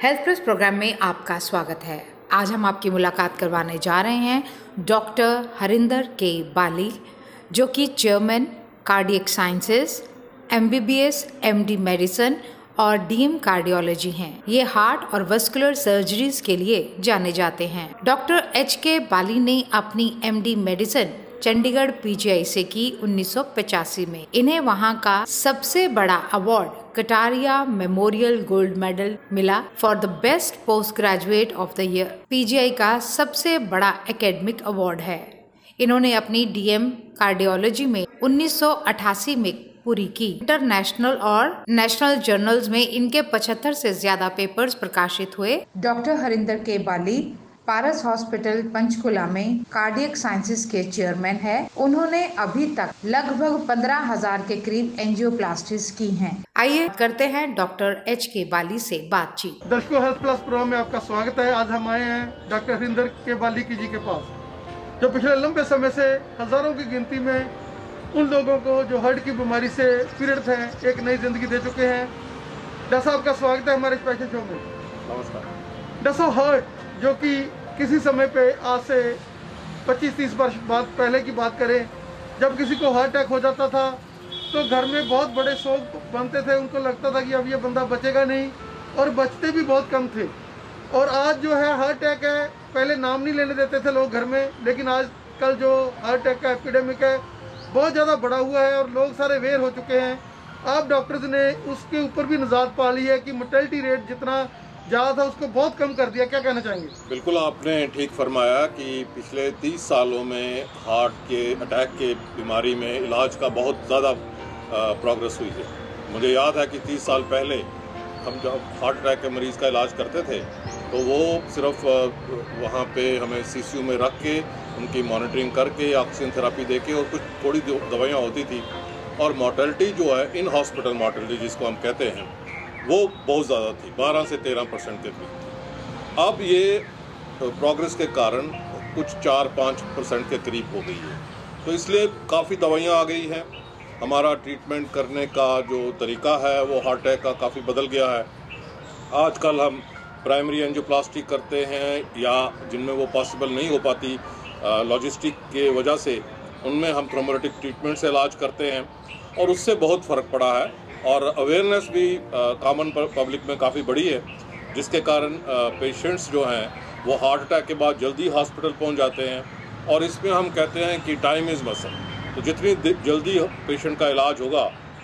Health plus programme में आपका स्वागत है। आज हम आपकी मुलाकात करवाने जा रहे हैं डॉक्टर हरिंदर के बाली, जो कि chairman cardiac sciences, MBBS, MD medicine और DM कार्डियोलॉजी हैं। ये हार्ट और वस्कुलर सर्जरीज के लिए जाने जाते हैं। डॉक्टर HK बाली ने अपनी MD मेडिसिन चंडीगढ़ PGI से की 1985 में। इन्हें वहां का सबसे बड़ा award Kataria memorial gold medal मिला for the best post graduate of the year. PGI का सबसे बड़ा एकेडमिक अवार्ड है। इन्होंने अपनी DM कार्डियोलॉजी में 1988 में पूरी की। इंटरनेशनल और नेशनल जर्नल्स में इनके 75 से ज्यादा पेपर्स प्रकाशित हुए। डॉक्टर हरिंदर के बाली पारस हॉस्पिटल पंचकुला में कार्डियक साइंसेज के चेयरमैन है। उन्होंने अभी तक लगभग 15,000 के करीब एंजियोप्लास्टीज की हैं। आइए करते हैं डॉक्टर HK बाली से बातचीत। दर्शकों, हेल्थ प्लस प्रोग्राम में आपका स्वागत है। आज हम आए हैं डॉक्टर हरिंदर के बाली जी के पास, जो पिछले लंबे समय से हजारों की गिनती में उन लोगों को जो हार्ट की बीमारी से पीड़ित हैं एक नई जिंदगी दे चुके हैं। डॉक्टर साहब का स्वागत है हमारे स्पेशल शो में। नमस्कार। डॉक्टर साहब, हार्ट जो कि किसी समय पे आज से 25-30 वर्ष बाद पहले की बात करें, जब किसी को हार्ट अटैक हो जाता था तो घर में बहुत बड़े शोक बनते थे। उनको लगता था कि अब ये बंदा बचेगा नहीं, और बचते भी बहुत कम थे। और आज जो है हार्ट अटैक है, पहले नाम नहीं लेने देते थे लोग घर में, लेकिन आज कल जो हार्ट अटैक का एपिडेमिक है बहुत ज़्यादा बड़ा हुआ है और लोग सारे अवेयर हो चुके हैं। आप डॉक्टर्स ने उसके ऊपर भी निजात पा ली है कि मोर्टेलिटी रेट जितना ज़्यादा था उसको बहुत कम कर दिया। क्या कहना चाहेंगे? बिल्कुल, आपने ठीक फरमाया कि पिछले 30 सालों में हार्ट के अटैक के बीमारी में इलाज का बहुत ज़्यादा प्रोग्रेस हुई है। मुझे याद है कि 30 साल पहले हम जब हार्ट अटैक के मरीज़ का इलाज करते थे तो वो सिर्फ वहाँ पे हमें CCU में रख के उनकी मॉनिटरिंग करके ऑक्सीजन थेरेपी दे के और कुछ थोड़ी दवाइयाँ होती थी, और मॉर्टेलिटी जो है इन हॉस्पिटल मॉर्टेलिटी जिसको हम कहते हैं वो बहुत ज़्यादा थी, 12 से 13% के करीब थी। अब ये प्रोग्रेस के कारण कुछ 4-5% के करीब हो गई है। तो इसलिए काफ़ी दवाइयाँ आ गई हैं। हमारा ट्रीटमेंट करने का जो तरीका है वो हार्ट अटैक का काफ़ी बदल गया है। आजकल हम प्राइमरी एंजियोप्लास्टी करते हैं, या जिनमें वो पॉसिबल नहीं हो पाती लॉजिस्टिक के वजह से, उनमें हम थ्रोम्बोलिटिक ट्रीटमेंट से इलाज करते हैं, और उससे बहुत फ़र्क पड़ा है। और अवेयरनेस भी कॉमन पब्लिक में काफ़ी बड़ी है, जिसके कारण पेशेंट्स जो हैं वो हार्ट अटैक के बाद जल्दी हॉस्पिटल पहुंच जाते हैं। और इसमें हम कहते हैं कि टाइम इज़ मसल, तो जितनी जल्दी पेशेंट का इलाज होगा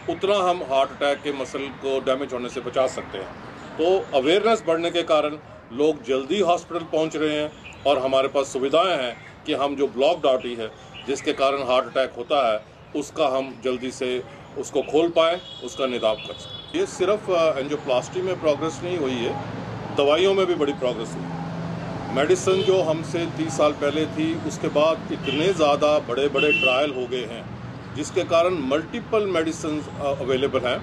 उतना हम हार्ट अटैक के मसल को डैमेज होने से बचा सकते हैं। तो अवेयरनेस बढ़ने के कारण लोग जल्दी हॉस्पिटल पहुँच रहे हैं, और हमारे पास सुविधाएँ हैं कि हम जो ब्लॉक्ड आर्टरी है जिसके कारण हार्ट अटैक होता है उसका हम जल्दी से उसको खोल पाए, उसका निदान कर सकें। ये सिर्फ एंजियोप्लास्टी में प्रोग्रेस नहीं हुई है, दवाइयों में भी बड़ी प्रोग्रेस हुई। मेडिसिन जो हमसे 30 साल पहले थी, उसके बाद इतने ज़्यादा बड़े बड़े ट्रायल हो गए हैं, जिसके कारण मल्टीपल मेडिसिन अवेलेबल हैं,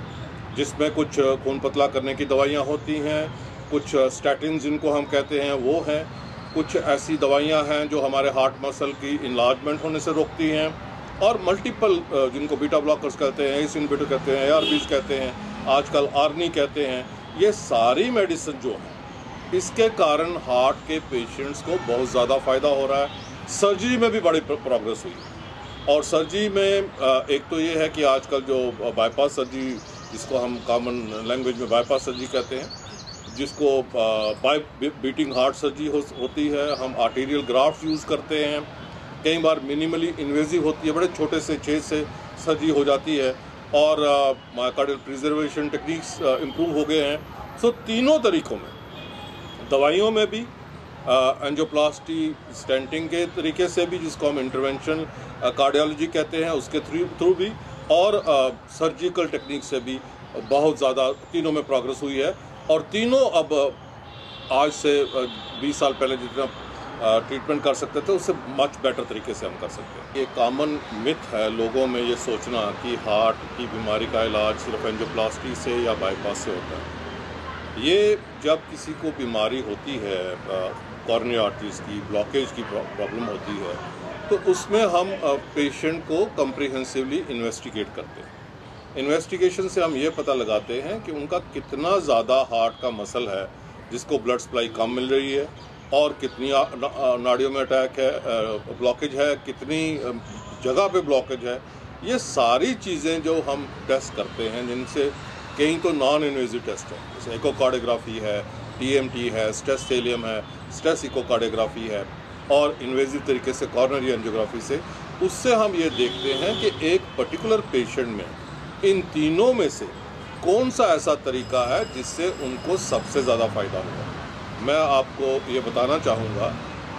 जिसमें कुछ खून पतला करने की दवाइयाँ होती हैं, कुछ स्टैटिन जिनको हम कहते हैं वो हैं, कुछ ऐसी दवाइयाँ हैं जो हमारे हार्ट मसल की इनलार्जमेंट होने से रोकती हैं, और मल्टीपल जिनको बीटा ब्लॉकर्स कहते हैं, एस इनहिबिटर कहते हैं, ARBs कहते हैं, आजकल आर्नी कहते हैं। ये सारी मेडिसिन जो हैं इसके कारण हार्ट के पेशेंट्स को बहुत ज़्यादा फ़ायदा हो रहा है। सर्जरी में भी बड़ी प्रोग्रेस हुई, और सर्जरी में एक तो ये है कि आजकल जो बाईपास सर्जरी, जिसको हम कॉमन लैंग्वेज में बाईपास सर्जरी कहते हैं, जिसको बीटिंग हार्ट सर्जरी होती है, हम आर्टीरियल ग्राफ्ट यूज़ करते हैं, कई बार मिनिमली इन्वेजिव होती है, बड़े छोटे से छेद से सर्जरी हो जाती है, और मायोकार्डियल प्रिजर्वेशन टेक्निक्स इम्प्रूव हो गए हैं। सो तीनों तरीक़ों में, दवाइयों में भी, एंजियोप्लास्टी स्टेंटिंग के तरीके से भी, जिसको हम इंटरवेंशन कार्डियोलॉजी कहते हैं, उसके थ्रू भी, और सर्जिकल टेक्निक से भी बहुत ज़्यादा तीनों में प्रोग्रेस हुई है। और तीनों अब आज से 20 साल पहले जितना ट्रीटमेंट कर सकते थे उससे मच बेटर तरीके से हम कर सकते हैं। ये कॉमन मिथ है लोगों में ये सोचना कि हार्ट की बीमारी का इलाज सिर्फ एंजियोप्लास्टी से या बाईपास से होता है। ये जब किसी को बीमारी होती है, कॉर्नियल आर्टरीज की ब्लॉकेज की प्रॉब्लम होती है, तो उसमें हम पेशेंट को कम्प्रिहेंसिवली इन्वेस्टिगेट करते हैं। इन्वेस्टिगेशन से हम ये पता लगाते हैं कि उनका कितना ज़्यादा हार्ट का मसल है जिसको ब्लड सप्लाई कम मिल रही है, और कितनी नाड़ियों में अटैक है, ब्लॉकेज है, कितनी जगह पे ब्लॉकेज है। ये सारी चीज़ें जो हम टेस्ट करते हैं, जिनसे कहीं तो नॉन इन्वेजिव टेस्ट है, जैसे इकोकार्डियोग्राफी है, टीएमटी है, स्ट्रेस थेलियम है, स्ट्रेस इकोकार्डियोग्राफी है, और इन्वेजिव तरीके से कॉर्नरी एंजियोग्राफी से, उससे हम ये देखते हैं कि एक पर्टिकुलर पेशेंट में इन तीनों में से कौन सा ऐसा तरीका है जिससे उनको सबसे ज़्यादा फ़ायदा होगा। मैं आपको ये बताना चाहूँगा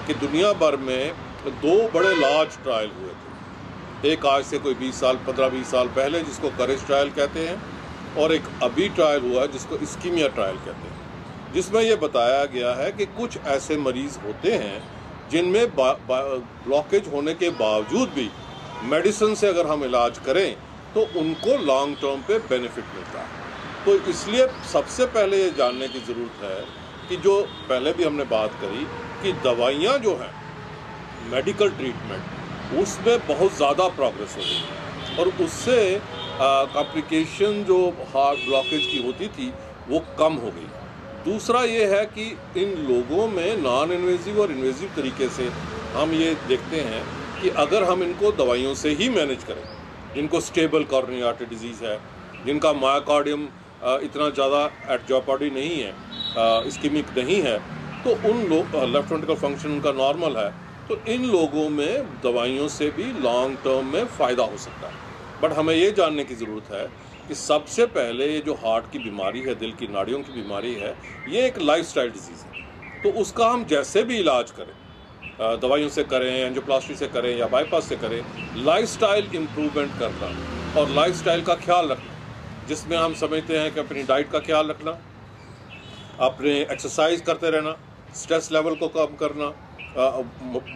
कि दुनिया भर में 2 बड़े लार्ज ट्रायल हुए थे। एक आज से कोई 15-20 साल पहले, जिसको करेज ट्रायल कहते हैं, और एक अभी ट्रायल हुआ है जिसको इस्कीमिया ट्रायल कहते हैं, जिसमें यह बताया गया है कि कुछ ऐसे मरीज़ होते हैं जिनमें ब्लॉकेज होने के बावजूद भी मेडिसिन से अगर हम इलाज करें तो उनको लॉन्ग टर्म पे बेनिफिट मिलता है। तो इसलिए सबसे पहले ये जानने की ज़रूरत है कि जो पहले भी हमने बात करी कि दवाइयाँ जो हैं, मेडिकल ट्रीटमेंट, उसमें बहुत ज़्यादा प्रोग्रेस हो गई, और उससे कॉम्प्लिकेशन जो हार्ट ब्लॉकेज की होती थी वो कम हो गई। दूसरा ये है कि इन लोगों में नॉन इन्वेजिव और इन्वेजिव तरीके से हम ये देखते हैं कि अगर हम इनको दवाइयों से ही मैनेज करें, जिनको स्टेबल कॉरोनरी आर्टरी डिजीज़ है, जिनका मायोकार्डियम इतना ज़्यादा एट जेओपार्डी नहीं है, इस्कीमिक नहीं है, तो उन लोग लेफ्ट वेंट्रिकल फंक्शन उनका नॉर्मल है, तो इन लोगों में दवाइयों से भी लॉन्ग टर्म में फ़ायदा हो सकता है। बट हमें ये जानने की ज़रूरत है कि सबसे पहले ये जो हार्ट की बीमारी है, दिल की नाड़ियों की बीमारी है, ये एक लाइफस्टाइल डिजीज़ है। तो उसका हम जैसे भी इलाज करें, दवाइयों से करें, एंजियोप्लास्टी से करें या बाईपास से करें, लाइफस्टाइल इम्प्रूवमेंट करना और लाइफस्टाइल का ख्याल रखना, जिसमें हम समझते हैं कि अपनी डाइट का ख्याल रखना, अपने एक्सरसाइज करते रहना, स्ट्रेस लेवल को कम करना,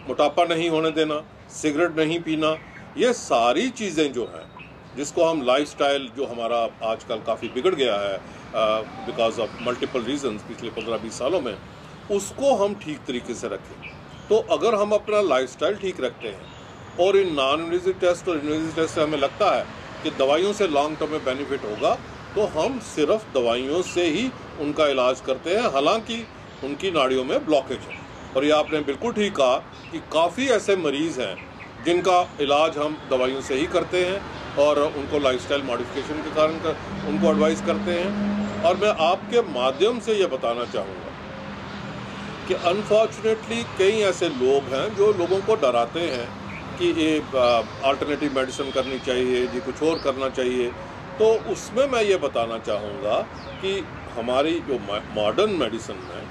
मोटापा नहीं होने देना, सिगरेट नहीं पीना, ये सारी चीज़ें जो हैं, जिसको हम लाइफस्टाइल जो हमारा आजकल काफ़ी बिगड़ गया है बिकॉज ऑफ मल्टीपल रीजंस पिछले 15-20 सालों में, उसको हम ठीक तरीके से रखें। तो अगर हम अपना लाइफस्टाइल ठीक रखते हैं और इन नॉन इन्वेजिव टेस्ट और इन्वेजिव टेस्ट से हमें लगता है कि दवाइयों से लॉन्ग टर्म में बेनिफिट होगा, तो हम सिर्फ दवाइयों से ही उनका इलाज करते हैं, हालांकि उनकी नाड़ियों में ब्लॉकेज है। और ये आपने बिल्कुल ठीक कहा कि काफ़ी ऐसे मरीज़ हैं जिनका इलाज हम दवाइयों से ही करते हैं और उनको लाइफस्टाइल मॉडिफिकेशन के कारण उनको एडवाइस करते हैं। और मैं आपके माध्यम से ये बताना चाहूँगा कि अनफॉर्चुनेटली कई ऐसे लोग हैं जो लोगों को डराते हैं कि ये अल्टरनेटिव मेडिसिन करनी चाहिए जी, कुछ और करना चाहिए। तो उसमें मैं ये बताना चाहूँगा कि हमारी जो मॉडर्न मेडिसिन है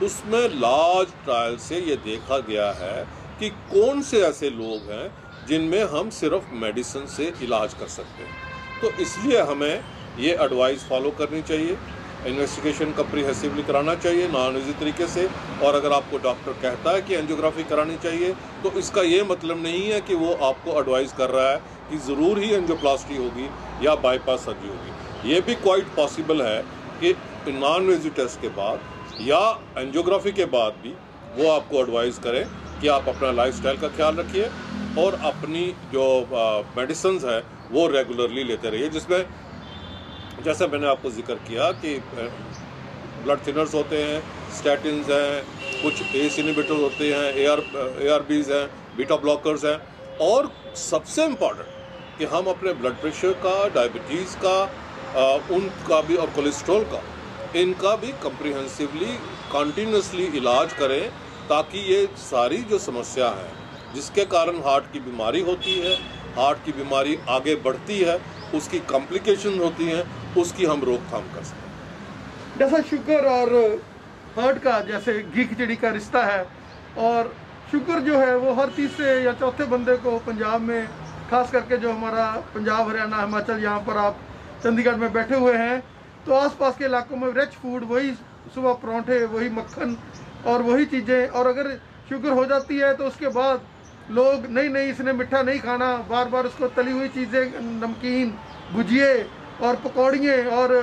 उसमें लार्ज ट्रायल से ये देखा गया है कि कौन से ऐसे लोग हैं जिनमें हम सिर्फ मेडिसिन से इलाज कर सकते हैं। तो इसलिए हमें ये एडवाइस फॉलो करनी चाहिए, इन्वेस्टिगेशन कम्प्रिहेंसिवली कराना चाहिए नॉन इजी तरीके से। और अगर आपको डॉक्टर कहता है कि एंजियोग्राफी करानी चाहिए, तो इसका ये मतलब नहीं है कि वो आपको एडवाइस कर रहा है कि ज़रूर ही एंजियोप्लास्टी होगी या बाईपास सर्जरी होगी। ये भी क्वाइट पॉसिबल है कि नॉन इन्वेजिव टेस्ट के बाद या एंजियोग्राफी के बाद भी वो आपको एडवाइस करें कि आप अपना लाइफस्टाइल का ख्याल रखिए और अपनी जो मेडिसिन है वो रेगुलरली लेते रहिए, जिसमें जैसे मैंने आपको जिक्र किया कि ब्लड थिनर्स होते हैं, स्टैटिन्स हैं, कुछ एस इनहिबिटर्स होते हैं, ARBs हैं, बीटा ब्लॉकर्स हैं, और सबसे इम्पॉर्टेंट कि हम अपने ब्लड प्रेशर का, डायबिटीज़ का, उनका भी और कोलेस्ट्रॉल का, इनका भी कम्प्रिहेंसिवली कंटिन्यूसली इलाज करें, ताकि ये सारी जो समस्या है जिसके कारण हार्ट की बीमारी होती है, हार्ट की बीमारी आगे बढ़ती है, उसकी कॉम्प्लिकेशन होती हैं, उसकी हम रोकथाम कर सकते हैं। जैसा शुगर और हार्ट का जैसे घी खिचड़ी का रिश्ता है, और शुगर जो है वो हर तीसरे या चौथे बंदे को पंजाब में, खास करके जो हमारा पंजाब, हरियाणा, हिमाचल, यहाँ पर आप चंडीगढ़ में बैठे हुए हैं, तो आसपास के इलाकों में रिच फूड, वही सुबह परांठे, वही मक्खन और वही चीज़ें। और अगर शुगर हो जाती है तो उसके बाद लोग नहीं इसने मीठा नहीं खाना, बार बार उसको तली हुई चीज़ें, नमकीन, भुजिए और पकौड़ियाँ और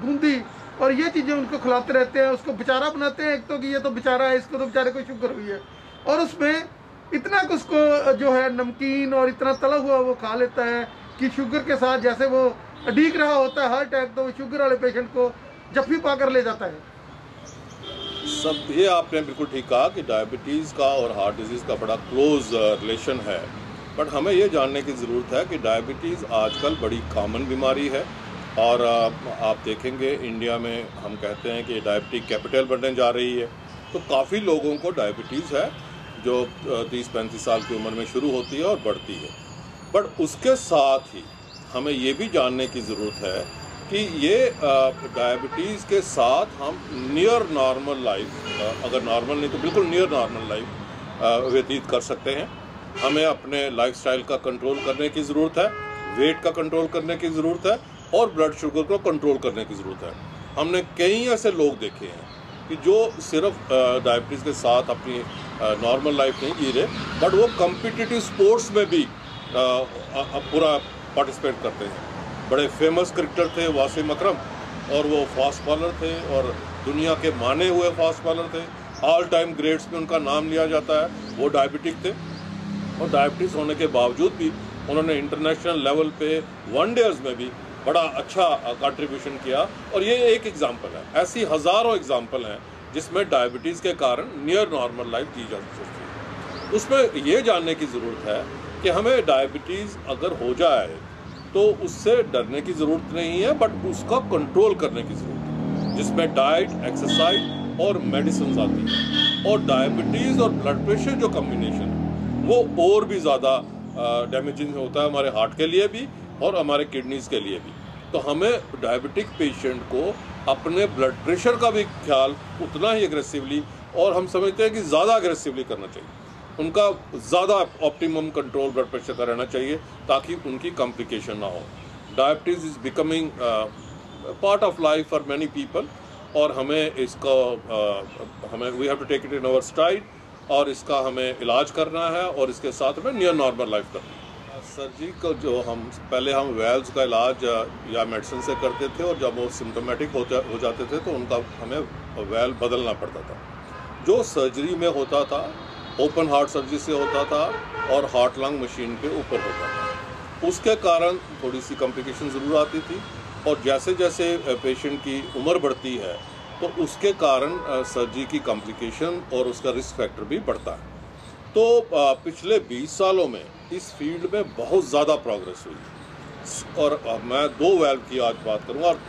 बूंदी और ये चीज़ें उनको खिलाते रहते हैं, उसको बेचारा बनाते हैं। एक तो कि ये तो बेचारा है, इसको तो बेचारे को शुगर हुई है, और उसमें इतना कुछ को जो है नमकीन और इतना तला हुआ वो खा लेता है कि शुगर के साथ जैसे वो अडीक रहा होता है हार्ट अटैक, तो शुगर वाले पेशेंट को जफ्फी पा कर ले जाता है। सब ये आपने बिल्कुल ठीक कहा कि डायबिटीज़ का और हार्ट डिजीज़ का बड़ा क्लोज रिलेशन है, बट हमें ये जानने की ज़रूरत है कि डायबिटीज़ आजकल बड़ी कॉमन बीमारी है और आप देखेंगे इंडिया में हम कहते हैं कि डायबिटिक कैपिटल बनने जा रही है, तो काफ़ी लोगों को डायबिटीज़ है जो 30-35 साल की उम्र में शुरू होती है और बढ़ती है। बट उसके साथ ही हमें ये भी जानने की ज़रूरत है कि ये डायबिटीज़ के साथ हम नियर नॉर्मल लाइफ, अगर नॉर्मल नहीं तो बिल्कुल नियर नॉर्मल लाइफ व्यतीत कर सकते हैं। हमें अपने लाइफस्टाइल का कंट्रोल करने की ज़रूरत है, वेट का कंट्रोल करने की ज़रूरत है और ब्लड शुगर को कंट्रोल करने की ज़रूरत है। हमने कई ऐसे लोग देखे हैं कि जो सिर्फ डायबिटीज़ के साथ अपनी नॉर्मल लाइफ नहीं जी रहे, बट वो कम्पिटिटिव स्पोर्ट्स में भी पूरा पार्टिसिपेट करते हैं। बड़े फेमस क्रिकेटर थे वासिम अकरम, और वो फास्ट बॉलर थे और दुनिया के माने हुए फास्ट बॉलर थे। ऑल टाइम ग्रेट्स में उनका नाम लिया जाता है। वो डायबिटिक थे और डायबिटीज़ होने के बावजूद भी उन्होंने इंटरनेशनल लेवल पे वनडेज में भी बड़ा अच्छा कंट्रीब्यूशन किया। और ये एक एग्जाम्पल है, ऐसी हज़ारों एग्जाम्पल हैं जिसमें डायबिटीज़ के कारण नियर नॉर्मल लाइफ जी जा सकती है। उसमें ये जानने की ज़रूरत है कि हमें डायबिटीज़ अगर हो जाए तो उससे डरने की ज़रूरत नहीं है, बट उसका कंट्रोल करने की ज़रूरत है, जिसमें डाइट, एक्सरसाइज और मेडिसिन आती है। और डायबिटीज़ और ब्लड प्रेशर जो कम्बिनेशन है वो और भी ज़्यादा डैमेजिंग होता है हमारे हार्ट के लिए भी और हमारे किडनीज़ के लिए भी। तो हमें डायबिटिक पेशेंट को अपने ब्लड प्रेशर का भी ख्याल उतना ही एग्रेसिवली, और हम समझते हैं कि ज़्यादा एग्रेसिवली करना चाहिए। उनका ज़्यादा ऑप्टिमम कंट्रोल ब्लड प्रेशर का रहना चाहिए ताकि उनकी कॉम्प्लिकेशन ना हो। Diabetes is becoming part of life for many people, और हमें इसका हमें we have to take it in our stride, और इसका हमें इलाज करना है और इसके साथ हमें नियर नॉर्मल लाइफ करनी है। सर्जरी को जो हम पहले हम वेल्व्स का इलाज या मेडिसिन से करते थे, और जब वो सिम्टोमेटिक हो जाते थे तो उनका हमें वेल्व बदलना पड़ता था। जो सर्जरी में होता था ओपन हार्ट सर्जरी से होता था और हार्ट लंग मशीन के ऊपर होता था। उसके कारण थोड़ी सी कॉम्प्लिकेशन ज़रूर आती थी, और जैसे जैसे पेशेंट की उम्र बढ़ती है तो उसके कारण सर्जरी की कॉम्प्लिकेशन और उसका रिस्क फैक्टर भी बढ़ता है। तो पिछले 20 सालों में इस फील्ड में बहुत ज़्यादा प्रोग्रेस हुई, और मैं 2 वेल्व की आज बात करूँगा और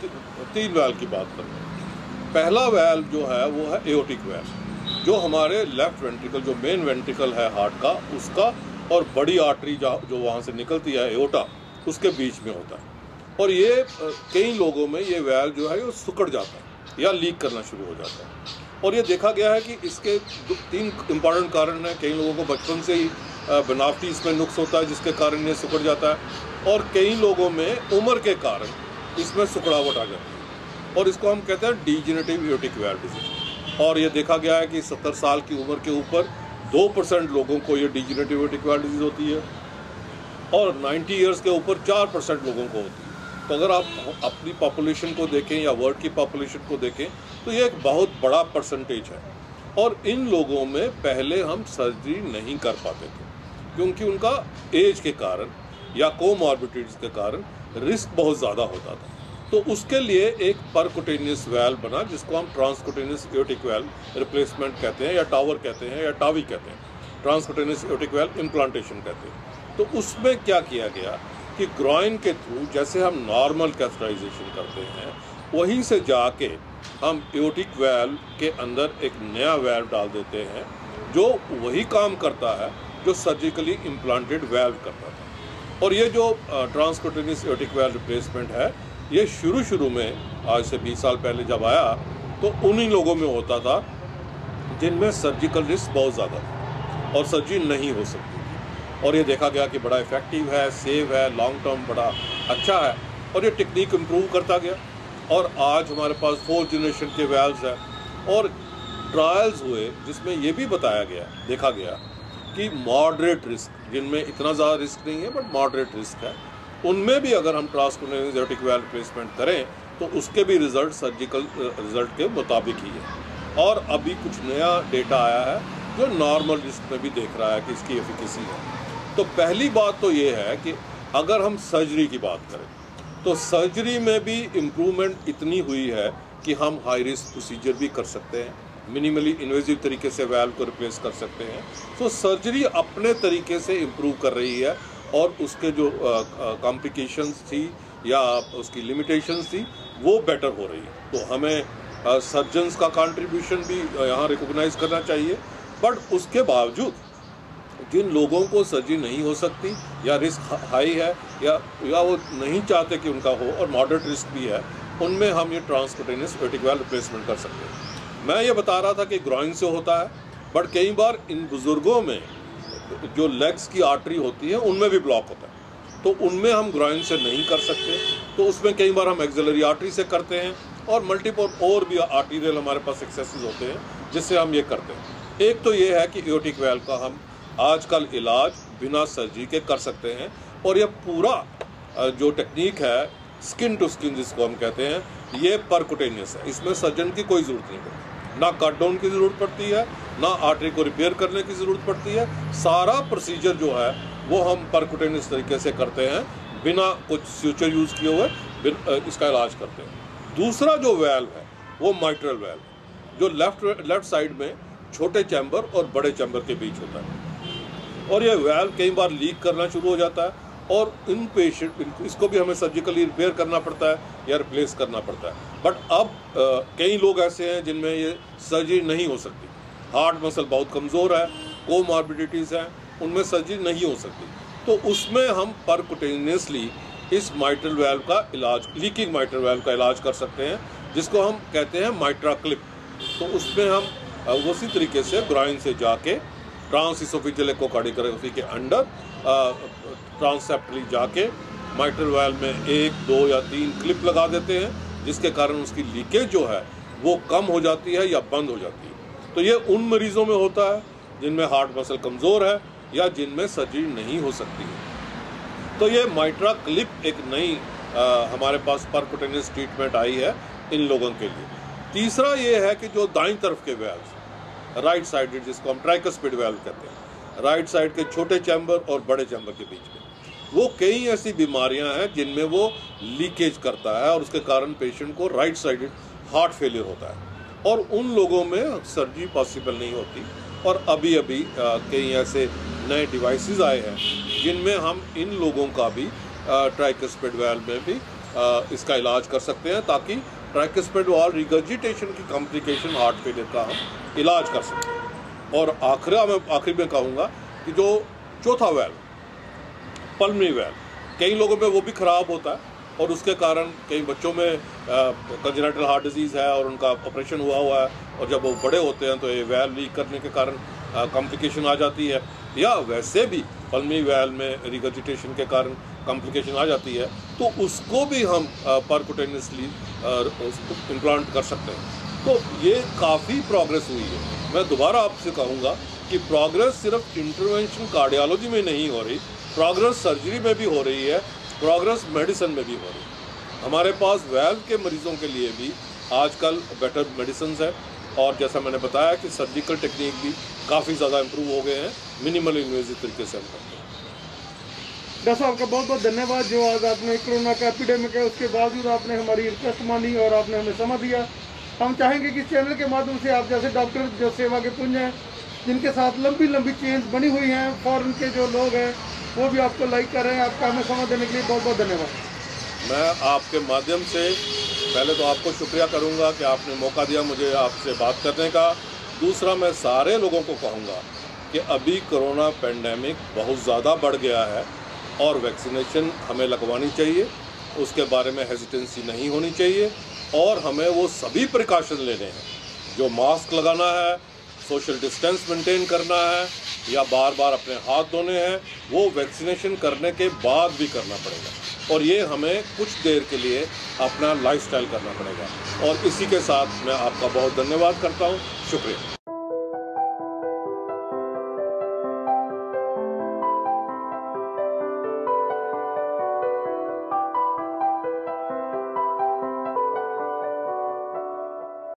3 वेल्व की बात करूँगा। पहला वेल्व जो है वो है एओर्टिक वेल्व, जो हमारे लेफ्ट वेंट्रिकल, जो मेन वेंट्रिकल है हार्ट का, उसका और बड़ी आर्टरी जो वहाँ से निकलती है एओर्टा, उसके बीच में होता है। और ये कई लोगों में ये वेल्व जो है वो सिकुड़ जाता है या लीक करना शुरू हो जाता है। और ये देखा गया है कि इसके 3 इम्पॉर्टेंट कारण हैं। कई लोगों को बचपन से ही बनावटी इसमें नुक्स होता है जिसके कारण ये सिकुड़ जाता है, और कई लोगों में उम्र के कारण इसमें सिकुड़ावट आ जाती है, और इसको हम कहते हैं डीजेनरेटिव एओर्टिक वेल्व डिजीज। और ये देखा गया है कि 70 साल की उम्र के ऊपर 2% लोगों को ये डीजेनरेटिव एओर्टिक वेल्व डिजीज होती है, और 90 ईयर्स के ऊपर 4% लोगों को होती है। तो अगर आप अपनी पॉपुलेशन को देखें या वर्ल्ड की पॉपुलेशन को देखें तो ये एक बहुत बड़ा परसेंटेज है। और इन लोगों में पहले हम सर्जरी नहीं कर पाते थे क्योंकि उनका एज के कारण या कोमॉर्बिडिटीज़ के कारण रिस्क बहुत ज़्यादा होता था। तो उसके लिए एक परकुटेनियस वेल्व बना जिसको हम ट्रांसकुटेनियस एओर्टिक वेल्व रिप्लेसमेंट कहते हैं, या टावर कहते हैं, या टावी कहते हैं। ट्रांसकुटेनियस एओर्टिक वेल्व इम्प्लांटेशन कहते हैं। तो उसमें क्या किया गया कि ग्रॉइन के थ्रू जैसे हम नॉर्मल कैथेटराइजेशन करते हैं, वहीं से जाके हम एओर्टिक वेल्व के अंदर एक नया वेल्व डाल देते हैं जो वही काम करता है जो सर्जिकली इम्प्लांटेड वेल्व करता था। और ये जो ट्रांसकुटेनियस एओर्टिक वेल्व रिप्लेसमेंट है, ये शुरू में आज से 20 साल पहले जब आया तो उन्हीं लोगों में होता था जिनमें सर्जिकल रिस्क बहुत ज़्यादा था और सर्जरी नहीं हो सकती थी। और ये देखा गया कि बड़ा इफ़ेक्टिव है, सेव है, लॉन्ग टर्म बड़ा अच्छा है, और ये टेक्निक इम्प्रूव करता गया। और आज हमारे पास 4th जनरेशन के वेल्व्स हैं, और ट्रायल्स हुए जिसमें ये भी बताया गया, देखा गया कि मॉडरेट रिस्क, जिनमें इतना ज़्यादा रिस्क नहीं है बट मॉडरेट रिस्क है, उनमें भी अगर हम ट्रांसकुटेनियस एओर्टिक वेल्व रिप्लेसमेंट करें तो उसके भी रिज़ल्ट सर्जिकल रिज़ल्ट के मुताबिक ही है। और अभी कुछ नया डेटा आया है जो नॉर्मल रिस्क में भी देख रहा है कि इसकी एफिकेसी है। तो पहली बात तो ये है कि अगर हम सर्जरी की बात करें तो सर्जरी में भी इम्प्रूवमेंट इतनी हुई है कि हम हाई रिस्क प्रोसीजर भी कर सकते हैं, मिनिमली इन्वेजिव तरीके से वैल्व को रिप्लेस कर सकते हैं। तो सर्जरी अपने तरीके से इम्प्रूव कर रही है और उसके जो कॉम्प्लिकेशंस थी या उसकी लिमिटेशंस थी वो बेटर हो रही है। तो हमें सर्जन्स का कंट्रीब्यूशन भी यहाँ रिकॉग्नाइज करना चाहिए। बट उसके बावजूद जिन लोगों को सर्जरी नहीं हो सकती या रिस्क हाई है या वो नहीं चाहते कि उनका हो और मॉडरेट रिस्क भी है, उनमें हम ये ट्रांसक्यूटेनियस एओर्टिक वाल्व रिप्लेसमेंट कर सकते हैं। मैं ये बता रहा था कि ग्रॉइन से होता है, बट कई बार इन बुज़ुर्गों में जो लेग्स की आर्टरी होती है उनमें भी ब्लॉक होता है, तो उनमें हम ग्रॉइन से नहीं कर सकते। तो उसमें कई बार हम एक्सिलरी आर्टरी से करते हैं और मल्टीपल और भी आर्टीरियल हमारे पास एक्सेसेस होते हैं जिससे हम ये करते हैं। एक तो ये है कि एओर्टिक वाल्व का हम आजकल इलाज बिना सर्जरी के कर सकते हैं और ये पूरा जो टेक्निक है स्किन टू स्किन जिसको हम कहते हैं, ये परकुटेनियस है। इसमें सर्जन की कोई ज़रूरत नहीं पड़ती, ना कट डाउन की ज़रूरत पड़ती है, ना आर्टरी को रिपेयर करने की ज़रूरत पड़ती है। सारा प्रोसीजर जो है वो हम परकुटेनियस तरीके से करते हैं, बिना कुछ स्यूचर यूज़ किए हुए इसका इलाज करते हैं। दूसरा जो वैल्व है वो माइट्रल वैल्व, जो लेफ्ट साइड में छोटे चैम्बर और बड़े चैम्बर के बीच होता है, और ये वैल्व कई बार लीक करना शुरू हो जाता है और इन पेशेंट इसको भी हमें सर्जिकली रिपेयर करना पड़ता है या रिप्लेस करना पड़ता है। बट अब कई लोग ऐसे हैं जिनमें ये सर्जरी नहीं हो सकती, हार्ट मसल बहुत कमज़ोर है, कोमॉर्बिडिटीज़ हैं, उनमें सर्जरी नहीं हो सकती। तो उसमें हम परकुटेनियसली इस माइट्रल वाल्व का इलाज, लीकिंग माइट्रल वाल्व का इलाज कर सकते हैं, जिसको हम कहते हैं माइट्रा क्लिप। तो उसमें हम उसी तरीके से ग्राइन से जाके ट्रांसइसोफेजियल एकोकार्डियोग्राफी के अंडर ट्रांसेप्टली जाके माइट्रल वाल्व में 1, 2 या 3 क्लिप लगा देते हैं, जिसके कारण उसकी लीकेज जो है वो कम हो जाती है या बंद हो जाती है। तो ये उन मरीजों में होता है जिनमें हार्ट मसल कमज़ोर है या जिनमें सर्जरी नहीं हो सकती है। तो ये माइट्रा क्लिप एक नई हमारे पास परकुटेनियस ट्रीटमेंट आई है इन लोगों के लिए। तीसरा ये है कि जो दाईं तरफ के वैल्व, राइट साइडेड, जिसको हम ट्राइकस्पिड वैल्व कहते हैं, राइट साइड के छोटे चैम्बर और बड़े चैम्बर के बीच में, वो कई ऐसी बीमारियां हैं जिनमें वो लीकेज करता है और उसके कारण पेशेंट को राइट साइडेड हार्ट फेलियर होता है और उन लोगों में सर्जरी पॉसिबल नहीं होती। और अभी कई ऐसे नए डिवाइसेस आए हैं जिनमें हम इन लोगों का भी ट्राइकस्पिड वैल्व में भी इसका इलाज कर सकते हैं, ताकि ट्राइकस्पिड वाल्व रिगर्जिटेशन की कॉम्प्लिकेशन हार्ट फेलियर का हम इलाज कर सकते हैं। और आखिरी में कहूँगा कि जो चौथा वैल्व, पल्मोनरी वैल्व, कई लोगों में वो भी ख़राब होता है और उसके कारण कई बच्चों में कंजेनिटल हार्ट डिजीज़ है और उनका ऑपरेशन हुआ है, और जब वो बड़े होते हैं तो ये वैल्व लीक करने के कारण कॉम्प्लिकेशन आ जाती है, या वैसे भी पल्मोनरी वैल्व में रिगर्जिटेशन के कारण कॉम्प्लिकेशन आ जाती है, तो उसको भी हम परकुटेनियसली इम्प्लांट कर सकते हैं। तो ये काफ़ी प्रोग्रेस हुई है। मैं दोबारा आपसे कहूँगा कि प्रोग्रेस सिर्फ इंटरवेंशन कार्डियोलॉजी में नहीं हो रही, प्रोग्रेस सर्जरी में भी हो रही है, प्रोग्रेस मेडिसिन में भी हो रही है। हमारे पास वैल्व के मरीज़ों के लिए भी आजकल बेटर मेडिसिन है, और जैसा मैंने बताया कि सर्जिकल टेक्निक भी काफ़ी ज़्यादा इम्प्रूव हो गए हैं, मिनिमल इन्वेजिव तरीके से हम करते हैं। डॉक्टर साहब का बहुत बहुत धन्यवाद, जो आज आपने कोरोना का एपिडेमिक है उसके बावजूद आपने हमारी रिक्वेस्ट मानी और आपने हमें समय दिया। हम चाहेंगे कि इस चैनल के माध्यम से आप जैसे डॉक्टर जो सेवा के पुंज हैं, जिनके साथ लंबी लंबी चेन्स बनी हुई हैं, फॉरेन के जो लोग हैं वो भी आपको लाइक कर रहे हैं। आपका हमें समय देने के लिए बहुत बहुत धन्यवाद। मैं आपके माध्यम से पहले तो आपको शुक्रिया करूंगा कि आपने मौका दिया मुझे आपसे बात करने का। दूसरा, मैं सारे लोगों को कहूँगा कि अभी कोरोना पेंडेमिक बहुत ज़्यादा बढ़ गया है और वैक्सीनेशन हमें लगवानी चाहिए, उसके बारे में हेजिटेंसी नहीं होनी चाहिए, और हमें वो सभी प्रिकॉशन लेने हैं, जो मास्क लगाना है, सोशल डिस्टेंस मेंटेन करना है, या बार बार अपने हाथ धोने हैं, वो वैक्सीनेशन करने के बाद भी करना पड़ेगा। और ये हमें कुछ देर के लिए अपना लाइफस्टाइल करना पड़ेगा। और इसी के साथ मैं आपका बहुत धन्यवाद करता हूँ। शुक्रिया।